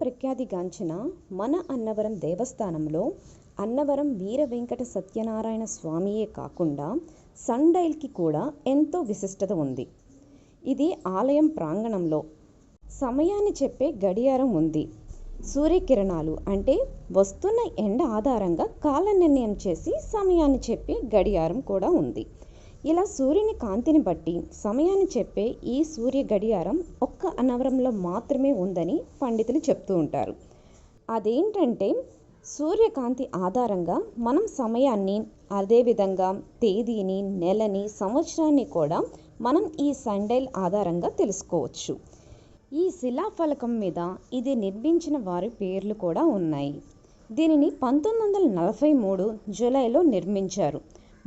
ప్రఖ్యాతిగాంచిన మన అన్నవరం దేవస్థానంలో అన్నవరం వీర వెంకట సత్యనారాయణ స్వామియే కాకుండా సన్ డైల్కి కూడా ఎంతో విశిష్టత ఉంది. ఇది ఆలయం ప్రాంగణంలో సమయాన్ని చెప్పే గడియారం ఉంది. సూర్యకిరణాలు అంటే వస్తున్న ఎండ ఆధారంగా కాల నిర్ణయం చేసి సమయాన్ని చెప్పే గడియారం కూడా ఉంది. ఇలా సూర్యుని కాంతిని బట్టి సమయాన్ని చెప్పే ఈ సూర్య గడియారం ఒక్క అన్నవరంలో మాత్రమే ఉందని పండితులు చెప్తూ ఉంటారు. అదేంటంటే సూర్యకాంతి ఆధారంగా మనం సమయాన్ని, అదేవిధంగా తేదీని, నెలని, సంవత్సరాన్ని కూడా మనం ఈ సన్ డైల్ ఆధారంగా తెలుసుకోవచ్చు. ఈ శిలాఫలకం మీద ఇది నిర్మించిన వారి పేర్లు కూడా ఉన్నాయి. దీనిని 1943 జూలైలో నిర్మించారు.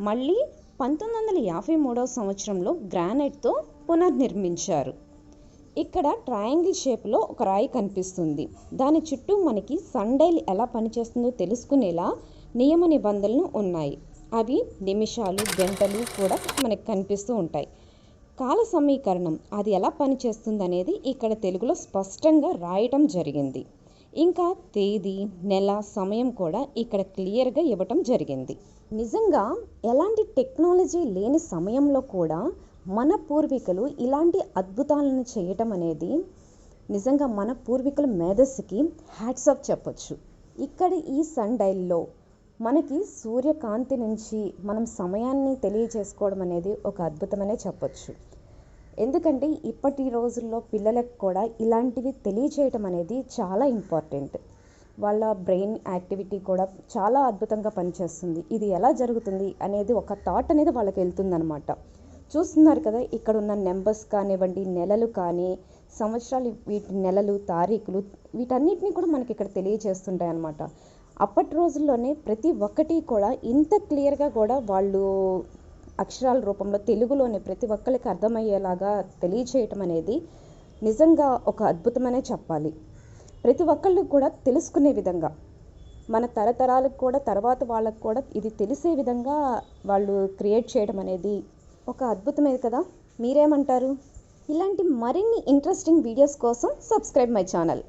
మళ్ళీ 1953 సంవత్సరంలో గ్రానైట్తో పునర్నిర్మించారు. ఇక్కడ ట్రయాంగిల్ షేప్లో ఒక రాయి కనిపిస్తుంది. దాని చుట్టూ మనకి సన్ డైల్ ఎలా పనిచేస్తుందో తెలుసుకునేలా నియమ నిబంధనలు ఉన్నాయి. అవి నిమిషాలు, గంటలు కూడా మనకి కనిపిస్తూ ఉంటాయి. కాల సమీకరణం అది ఎలా పనిచేస్తుంది అనేది ఇక్కడ తెలుగులో స్పష్టంగా రాయటం జరిగింది. ఇంకా తేదీ, నెల, సమయం కూడా ఇక్కడ క్లియర్గా ఇవ్వటం జరిగింది. నిజంగా ఎలాంటి టెక్నాలజీ లేని సమయంలో కూడా మన పూర్వీకులు ఇలాంటి అద్భుతాలను చేయటం అనేది నిజంగా మన పూర్వీకుల మేధస్సుకి హ్యాట్స్ ఆఫ్ చెప్పొచ్చు. ఇక్కడ ఈ సన్ డైల్లో మనకి సూర్యకాంతి నుంచి మనం సమయాన్ని తెలియజేసుకోవడం అనేది ఒక అద్భుతమనే చెప్పొచ్చు. ఎందుకంటే ఇప్పటి రోజుల్లో పిల్లలకు కూడా ఇలాంటివి తెలియచేయటం అనేది చాలా ఇంపార్టెంట్. వాళ్ళ బ్రెయిన్ యాక్టివిటీ కూడా చాలా అద్భుతంగా పనిచేస్తుంది. ఇది ఎలా జరుగుతుంది అనేది ఒక థాట్ అనేది వాళ్ళకి వెళ్తుందనమాట. చూస్తున్నారు కదా, ఇక్కడ ఉన్న నెంబర్స్ కానివ్వండి, నెలలు కానీ, సంవత్సరాలు, వీటి నెలలు, తారీఖులు, వీటన్నిటిని కూడా మనకి ఇక్కడ తెలియజేస్తుంటాయి అన్నమాట. అప్పటి రోజుల్లోనే ప్రతి ఒక్కటి కూడా ఇంత క్లియర్గా కూడా వాళ్ళు అక్షరాల రూపంలో తెలుగులోనే ప్రతి ఒక్కరికి అర్థమయ్యేలాగా తెలియచేయటం అనేది నిజంగా ఒక అద్భుతమనే చెప్పాలి. ప్రతి ఒక్కళ్ళు కూడా తెలుసుకునే విధంగా, మన తరతరాలకు కూడా తర్వాత వాళ్ళకు కూడా ఇది తెలిసే విధంగా వాళ్ళు క్రియేట్ చేయడం అనేది ఒక అద్భుతమే కదా. మీరేమంటారు? ఇలాంటి మరిన్ని ఇంట్రెస్టింగ్ వీడియోస్ కోసం సబ్స్క్రైబ్ మై ఛానల్.